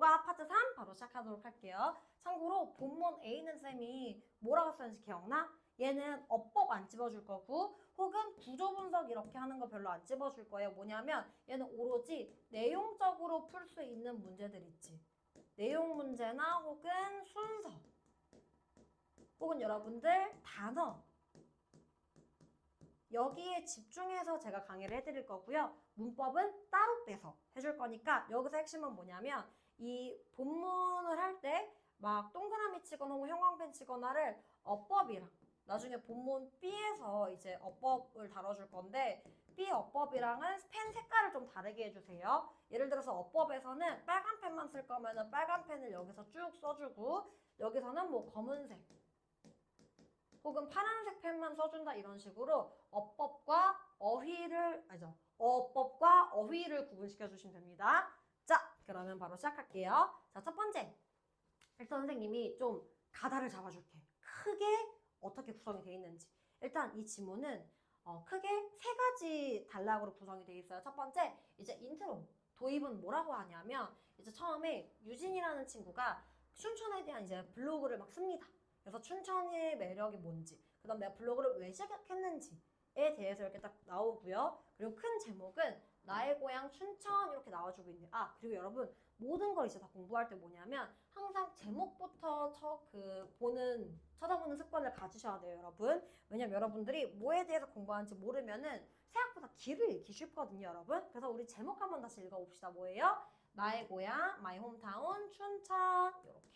요가 파트 3 바로 시작하도록 할게요. 참고로 본문 A는 쌤이 뭐라고 썼는지 기억나? 얘는 어법 안 찝어줄 거고 혹은 구조 분석 이렇게 하는 거 별로 안 찝어줄 거예요. 뭐냐면 얘는 오로지 내용적으로 풀 수 있는 문제들 있지. 내용 문제나 혹은 순서 혹은 여러분들 단어 여기에 집중해서 제가 강의를 해드릴 거고요. 문법은 따로 빼서 해줄 거니까 여기서 핵심은 뭐냐면 이 본문을 할 때 막 동그라미 치거나 혹은 형광펜 치거나를 어법이랑 나중에 본문 B에서 이제 어법을 다뤄줄 건데 B 어법이랑은 펜 색깔을 좀 다르게 해주세요. 예를 들어서 어법에서는 빨간 펜만 쓸 거면은 빨간 펜을 여기서 쭉 써주고 여기서는 뭐 검은색 혹은 파란색 펜만 써준다 이런 식으로 어법과 어휘를 구분시켜 주시면 됩니다. 자, 그러면 바로 시작할게요. 자, 첫 번째. 일단 선생님이 좀 가닥을 잡아줄게. 크게 어떻게 구성이 되어 있는지. 일단 이 지문은 크게 세 가지 단락으로 구성이 되어 있어요. 첫 번째, 이제 인트로. 도입은 뭐라고 하냐면 이제 처음에 유진이라는 친구가 춘천에 대한 이제 블로그를 막 씁니다. 그래서 춘천의 매력이 뭔지, 그 다음 내가 블로그를 왜 시작했는지에 대해서 이렇게 딱 나오고요. 그리고 큰 제목은 나의 고향 춘천 이렇게 나와주고 있네요. 아, 그리고 여러분 모든 걸 이제 다 공부할 때 뭐냐면 항상 제목부터 쳐다보는 습관을 가지셔야 돼요, 여러분. 왜냐면 여러분들이 뭐에 대해서 공부하는지 모르면은 생각보다 길을 읽기 쉽거든요, 여러분. 그래서 우리 제목 한번 다시 읽어봅시다. 뭐예요? 나의 고향, my hometown, 춘천 이렇게.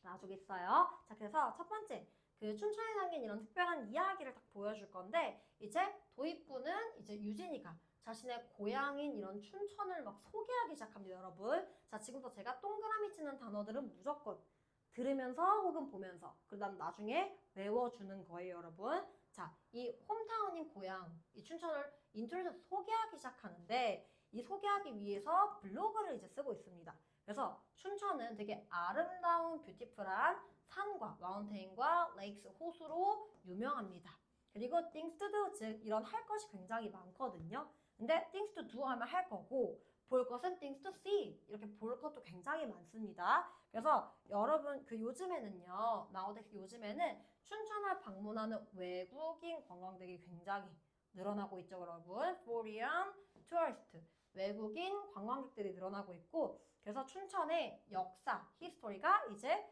나중에 있어요. 자, 그래서 첫 번째, 그 춘천에 담긴 이런 특별한 이야기를 딱 보여줄 건데 이제 도입부는 이제 유진이가 자신의 고향인 이런 춘천을 막 소개하기 시작합니다, 여러분. 자, 지금부터 제가 동그라미 치는 단어들은 무조건 들으면서 혹은 보면서 그다음 나중에 외워주는 거예요, 여러분. 자, 이 홈타운인 고향, 이 춘천을 인트로에서 소개하기 시작하는데 이 소개하기 위해서 블로그를 이제 쓰고 있습니다. 그래서 춘천은 되게 아름다운 뷰티풀한 산과 마운테인과 레이크스 호수로 유명합니다. 그리고 things to do, 즉 이런 할 것이 굉장히 많거든요. 근데 things to do 하면 할 거고 볼 것은 things to see 이렇게 볼 것도 굉장히 많습니다. 그래서 여러분 그 요즘에는요, 나우데스 요즘에는 춘천을 방문하는 외국인 관광객이 굉장히 늘어나고 있죠, 여러분. Foreign tourist 외국인 관광객들이 늘어나고 있고 그래서 춘천의 역사, 히스토리가 이제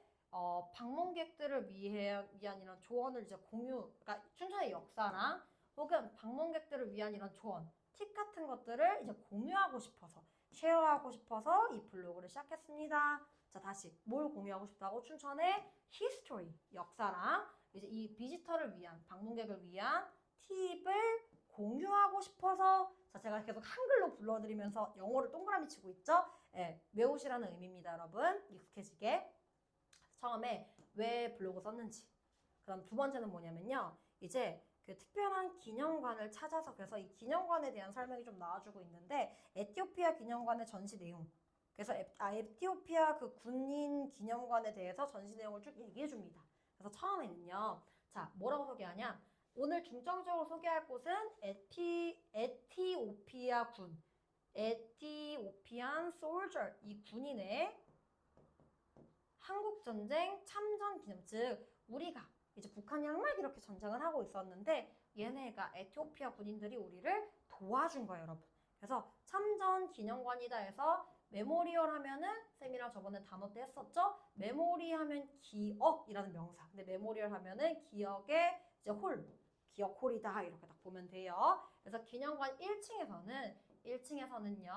방문객들을 위한 이런 조언을 이제 그러니까 춘천의 역사랑 혹은 방문객들을 위한 이런 조언, 팁 같은 것들을 이제 공유하고 싶어서, 쉐어하고 싶어서 이 블로그를 시작했습니다. 자, 다시 뭘 공유하고 싶다고? 춘천의 히스토리, 역사랑 이제 이 비지터를 위한, 방문객을 위한 팁을 공유하고 싶어서 자, 제가 계속 한글로 불러드리면서 영어를 동그라미 치고 있죠? 네, 외우시라는 의미입니다, 여러분. 익숙해지게. 처음에 왜 블로그 썼는지. 그럼 두 번째는 뭐냐면요. 이제 그 특별한 기념관을 찾아서 그래서 이 기념관에 대한 설명이 좀 나와주고 있는데 에티오피아 기념관의 전시 내용. 그래서 에티오피아 그 군인 기념관에 대해서 전시 내용을 쭉 얘기해 줍니다. 그래서 처음에는요. 자, 뭐라고 소개하냐? 오늘 중점적으로 소개할 곳은 에티오피아 군, 에티오피안 솔저 이 군인의 한국전쟁 참전 기념, 즉 우리가 이제 북한이랑 막 이렇게 전쟁을 하고 있었는데 얘네가 에티오피아 군인들이 우리를 도와준 거예요, 여러분. 그래서 참전 기념관이다 해서 메모리얼 하면은 쌤이랑 저번에 단어 때 했었죠? 메모리 하면 기억이라는 명사. 근데 메모리얼 하면은 기억의 이제 기억홀이다 이렇게 딱 보면 돼요. 그래서 기념관 1층에서는요.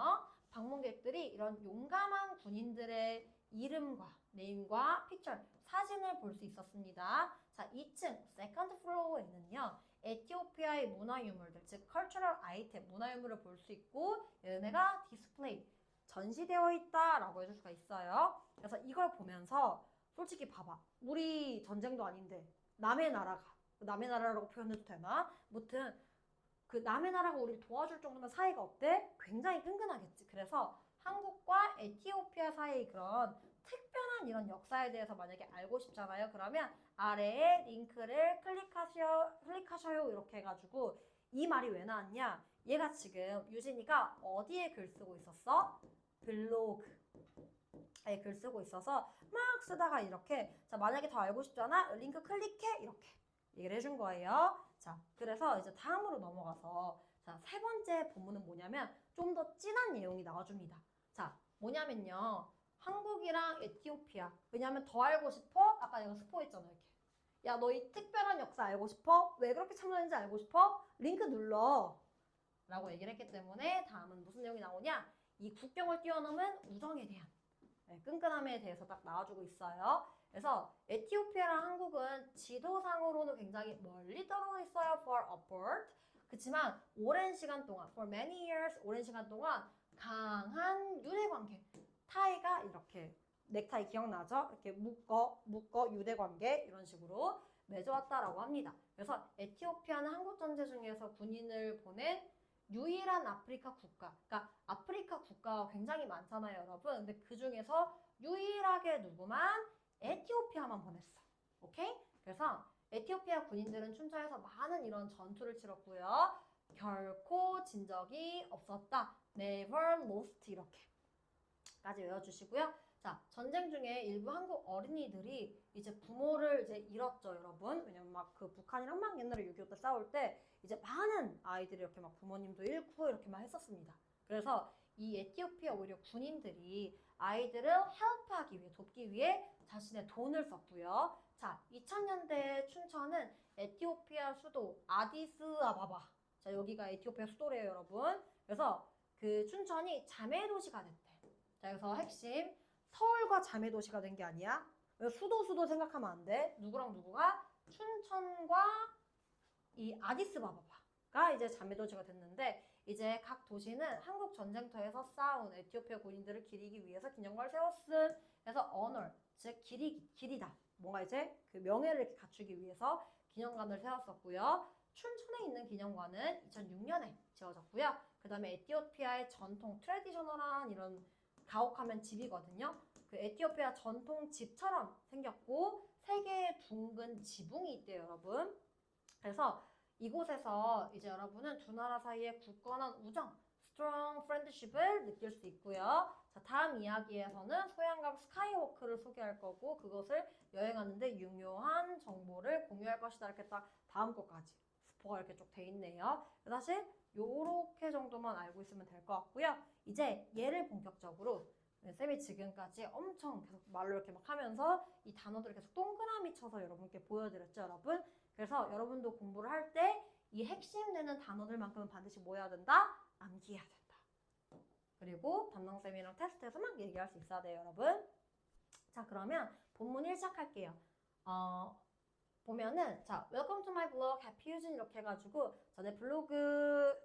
방문객들이 이런 용감한 군인들의 이름과 네임과 픽처, 사진을 볼 수 있었습니다. 자, 2층, 세컨드 플로어에는요. 에티오피아의 문화유물들, 즉 컬처럴 아이템, 문화유물을 볼 수 있고 얘네가 디스플레이, 전시되어 있다라고 해줄 수가 있어요. 그래서 이걸 보면서 솔직히 봐봐. 우리 전쟁도 아닌데 남의 나라라고 표현해도 되나? 무튼 그 남의 나라가 우리를 도와줄 정도면 사이가 어때? 굉장히 끈끈하겠지. 그래서 한국과 에티오피아 사이의 그런 특별한 이런 역사에 대해서 만약에 알고 싶잖아요. 그러면 아래에 링크를 클릭하셔요 이렇게 해가지고 이 말이 왜 나왔냐? 얘가 지금 유진이가 어디에 글 쓰고 있었어? 블로그에 글 쓰고 있어서 막 쓰다가 이렇게 자 만약에 더 알고 싶잖아 링크 클릭해 이렇게 얘기를 해준 거예요. 자 그래서 이제 다음으로 넘어가서 자 세 번째 본문은 뭐냐면 좀 더 진한 내용이 나와줍니다. 자 뭐냐면요 한국이랑 에티오피아 왜냐면 더 알고 싶어? 아까 내가 스포했잖아 이렇게 야 너 이 특별한 역사 알고 싶어? 왜 그렇게 참여했는지 알고 싶어? 링크 눌러 라고 얘기를 했기 때문에 다음은 무슨 내용이 나오냐 이 국경을 뛰어넘은 우정에 대한 끈끈함에 대해서 딱 나와주고 있어요. 그래서 에티오피아랑 한국은 지도상으로는 굉장히 멀리 떨어져 있어요. far apart. 그렇지만 오랜 시간 동안 for many years 오랜 시간 동안 강한 유대관계 타이가 이렇게 넥타이 기억나죠? 이렇게 묶어 유대관계 이런 식으로 맺어왔다라고 합니다. 그래서 에티오피아는 한국전쟁 중에서 군인을 보낸 유일한 아프리카 국가 그러니까 아프리카 국가가 굉장히 많잖아요 여러분 근데 그 중에서 유일하게 누구만 에티오피아만 보냈어 오케이? 그래서 에티오피아 군인들은 춘천에서 많은 이런 전투를 치렀고요 결코 진 적이 없었다 never lost 이렇게까지 외워주시고요 자 전쟁 중에 일부 한국 어린이들이 이제 부모를 이제 잃었죠 여러분 왜냐면 막 그 북한이랑 막 옛날에 6.25 때 싸울 때 이제 많은 아이들이 이렇게 막 부모님도 잃고 이렇게 막 했었습니다. 그래서 이 에티오피아 오히려 군인들이 아이들을 헬프하기 위해 돕기 위해 자신의 돈을 썼고요. 자, 2000년대 춘천은 에티오피아 수도 아디스아바바. 자, 여기가 에티오피아 수도래요, 여러분. 그래서 그 춘천이 자매 도시가 됐대. 자, 그래서 핵심 서울과 자매 도시가 된 게 아니야. 수도 생각하면 안 돼. 누구랑 누구가 춘천과 이 아디스바바가 이제 자매도시가 됐는데 이제 각 도시는 한국 전쟁터에서 싸운 에티오피아 군인들을 기리기 위해서 기념관을 세웠음. 그래서 honor, 즉 기리다. 뭔가 이제 그 명예를 이렇게 갖추기 위해서 기념관을 세웠었고요. 춘천에 있는 기념관은 2006년에 지어졌고요. 그 다음에 에티오피아의 전통 트레디셔널한 이런 가옥하면 집이거든요. 그 에티오피아 전통 집처럼 생겼고 세 개의 둥근 지붕이 있대요, 여러분. 그래서 이곳에서 이제 여러분은 두 나라 사이의 굳건한 우정, strong friendship을 느낄 수 있고요. 자, 다음 이야기에서는 소양강 스카이워크를 소개할 거고 그것을 여행하는데 유효한 정보를 공유할 것이다. 이렇게 딱 다음 것까지 스포가 이렇게 쭉 돼 있네요. 사실 요렇게 정도만 알고 있으면 될 것 같고요. 이제 얘를 본격적으로 쌤이 지금까지 엄청 계속 말로 이렇게 막 하면서 이 단어들을 계속 동그라미 쳐서 여러분께 보여드렸죠, 여러분? 그래서 여러분도 공부를 할 때 이 핵심 되는 단어들만큼은 반드시 뭐 해야 된다? 암기해야 된다. 그리고 담당쌤이랑 테스트에서 막 얘기할 수 있어야 돼요, 여러분. 자, 그러면 본문 1 시작할게요. 보면은 자, Welcome to my blog, Happy Eugene 이렇게 해가지고 자, 내 블로그를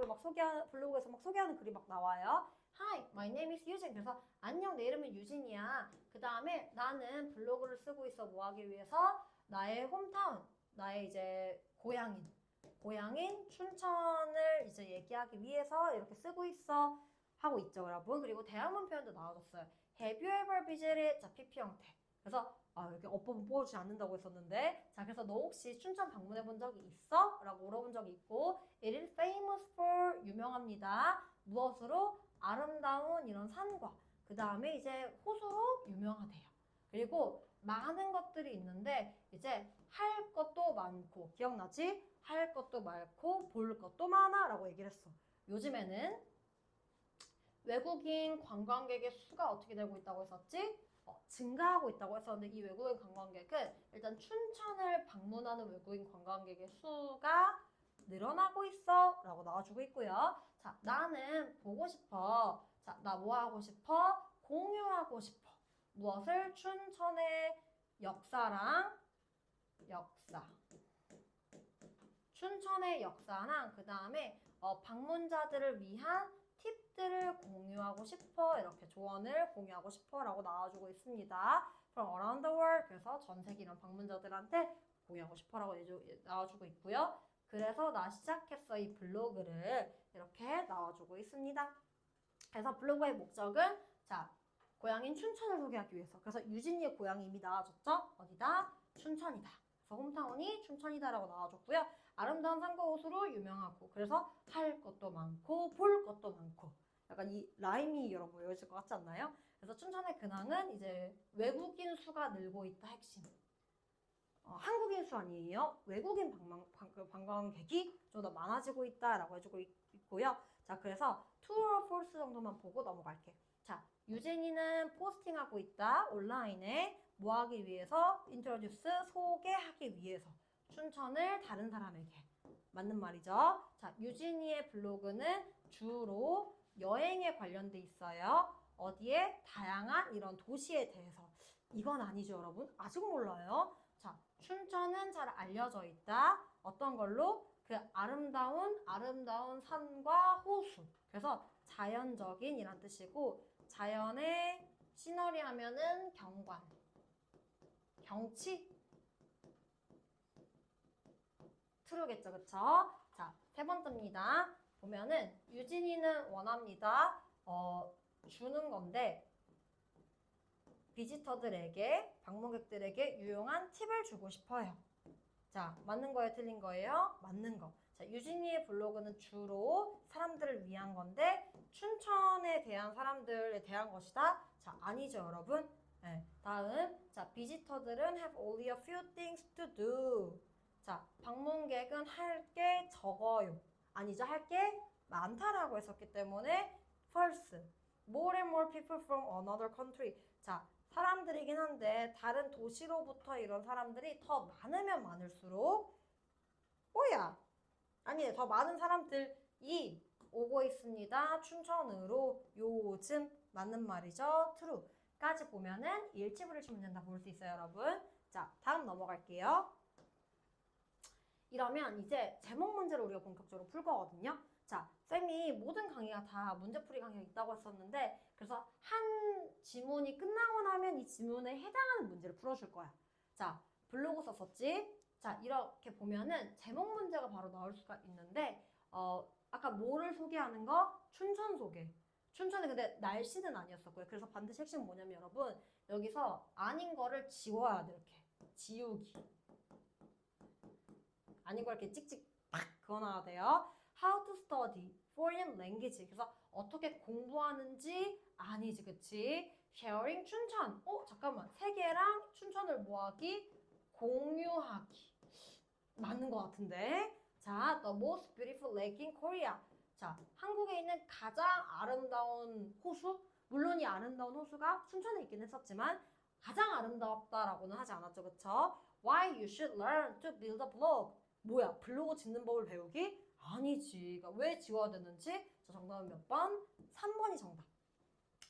막 블로그에서 막 소개하는 글이 막 나와요. Hi, my name is Eugene. 그래서 안녕, 내 이름은 유진이야. 그 다음에 나는 블로그를 쓰고 있어 뭐 하기 위해서 나의 홈타운, 나의 이제 고향인 춘천을 이제 얘기하기 위해서 이렇게 쓰고 있어 하고 있죠, 여러분. 그리고 대화문 표현도 나와줬어요. Have you ever visited? 자, PP 형태. 그래서 이렇게 어법은 뽑아주지 않는다고 했었는데 자, 그래서 너 혹시 춘천 방문해 본 적이 있어? 라고 물어본 적이 있고 It is famous for 유명합니다. 무엇으로? 아름다운 이런 산과 그 다음에 이제 호수로 유명하대요. 그리고 많은 것들이 있는데 이제 할 것도 많고 기억나지? 할 것도 많고 볼 것도 많아 라고 얘기를 했어. 요즘에는 외국인 관광객의 수가 어떻게 되고 있다고 했었지? 증가하고 있다고 했었는데 이 외국인 관광객은 일단 춘천을 방문하는 외국인 관광객의 수가 늘어나고 있어 라고 나와주고 있고요. 자, 나는 보고 싶어. 자, 나 뭐 하고 싶어? 공유하고 싶어. 무엇을? 춘천의 역사. 춘천의 역사랑 그 다음에 방문자들을 위한 팁들을 공유하고 싶어. 이렇게 조언을 공유하고 싶어 라고 나와주고 있습니다. From around the world. 그래서 전 세계 이런 방문자들한테 공유하고 싶어 라고 나와주고 있고요. 그래서 나 시작했어 이 블로그를 이렇게 나와주고 있습니다. 그래서 블로그의 목적은 자, 고향인 춘천을 소개하기 위해서. 그래서 유진이의 고향이 이미 나와줬죠? 어디다? 춘천이다. 그래서 홈타운이 춘천이다 라고 나와줬고요. 아름다운 산과 호수로 유명하고 그래서 할 것도 많고 볼 것도 많고 약간 이 라임이 여러분 외워질 것 같지 않나요? 그래서 춘천의 근황은 이제 외국인 수가 늘고 있다 핵심. 한국인 수 아니에요. 외국인 관광객이 좀 더 많아지고 있다라고 해주고 있고요. 자, 그래서 true or false 정도만 보고 넘어갈게. 자, 유진이는 포스팅하고 있다. 온라인에 뭐 하기 위해서? introduce, 소개하기 위해서. 춘천을 다른 사람에게. 맞는 말이죠. 자, 유진이의 블로그는 주로 여행에 관련돼 있어요. 어디에? 다양한 이런 도시에 대해서. 이건 아니죠, 여러분. 아직 몰라요. 자, 춘천은 잘 알려져 있다. 어떤 걸로? 그 아름다운 산과 호수. 그래서 자연적인 이란 뜻이고, 자연의 시너리 하면은 경관, 경치, 트루겠죠, 그쵸? 자, 세 번째입니다. 보면은 유진이는 원합니다. 주는 건데 비지터들에게, 방문객들에게 유용한 팁을 주고 싶어요. 자, 맞는 거예요, 틀린 거예요? 맞는 거. 자, 유진이의 블로그는 주로 사람들을 위한 건데 춘천에 대한 사람들에 대한 것이다. 자, 아니죠, 여러분. 네, 다음. 자, 비지터들은 have only a few things to do. 자, 방문객은 할 게 적어요. 아니죠, 할 게 많다라고 했었기 때문에 false. More and more people from another country. 자, 사람들이긴 한데 다른 도시로부터 이런 사람들이 더 많으면 많을수록 뭐야? 아니, 더 많은 사람들이 오고 있습니다. 춘천으로 요즘 맞는 말이죠. true까지 보면은 일치불일치 문제는 다 볼 수 있어요, 여러분. 자, 다음 넘어갈게요. 이러면 이제 제목 문제를 우리가 본격적으로 풀 거거든요. 자, 쌤이 모든 강의가 다 문제풀이 강의가 있다고 했었는데 그래서 한 지문이 끝나고 나면 이 지문에 해당하는 문제를 풀어줄 거야. 자, 블로그 썼었지? 자, 이렇게 보면은 제목 문제가 바로 나올 수가 있는데 아까 뭐를 소개하는 거? 춘천 소개. 춘천이 근데 날씨는 아니었었고요. 그래서 반드시 핵심은 뭐냐면 여러분 여기서 아닌 거를 지워야 돼. 이렇게 지우기. 아닌 거 이렇게 찍찍 팍 그어놔야 돼요. How to study foreign language. 그래서 어떻게 공부하는지 아니지, 그치? Sharing 춘천. 잠깐만. 세계랑 춘천을 뭐하기? 공유하기. 맞는 것 같은데. 자, the most beautiful lake in Korea. 자, 한국에 있는 가장 아름다운 호수. 물론 이 아름다운 호수가 춘천에 있긴 했었지만 가장 아름답다라고는 하지 않았죠, 그쵸? Why you should learn to build a blog. 뭐야, 블로그 짓는 법을 배우기? 아니지. 그러니까 왜 지워야 되는지? 자, 정답은 몇 번? 3번이 정답.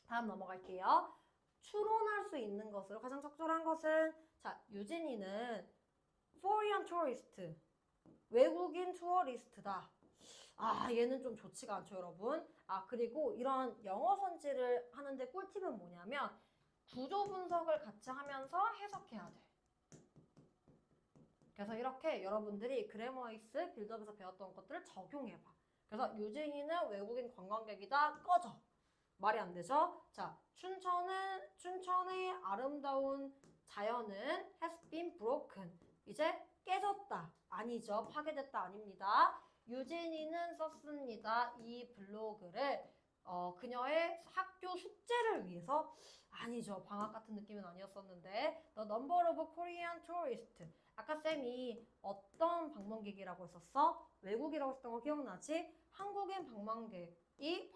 다음 넘어갈게요. 추론할 수 있는 것으로 가장 적절한 것은 자, 유진이는 foreign tourist, 외국인 투어리스트다. 아, 얘는 좀 좋지가 않죠, 여러분. 아, 그리고 이런 영어 선지를 하는데 꿀팁은 뭐냐면 구조 분석을 같이 하면서 해석해야 돼. 그래서 이렇게 여러분들이 그래머이스 빌드업에서 배웠던 것들을 적용해봐. 그래서 유진이는 외국인 관광객이다. 꺼져. 말이 안 되죠? 자, 춘천의 아름다운 자연은 has been broken. 이제 깨졌다. 아니죠. 파괴됐다. 아닙니다. 유진이는 썼습니다. 이 블로그를 그녀의 학교 숙제를 위해서 아니죠. 방학 같은 느낌은 아니었었는데 The number of Korean tourists. 아까 쌤이 어떤 방문객이라고 했었어? 외국이라고 했던 거 기억나지? 한국인 관광객이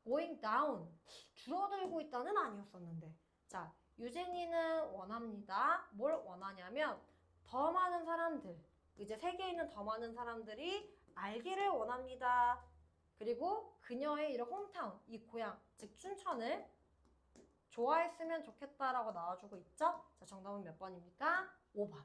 going down. 줄어들고 있다는 아니었었는데. 자, 유진이는 원합니다. 뭘 원하냐면 더 많은 사람들, 이제 세계에 있는 더 많은 사람들이 알기를 원합니다. 그리고 그녀의 이런 홈타운, 이 고향, 즉 춘천을 좋아했으면 좋겠다라고 나와주고 있죠? 자, 정답은 몇 번입니까? 5번.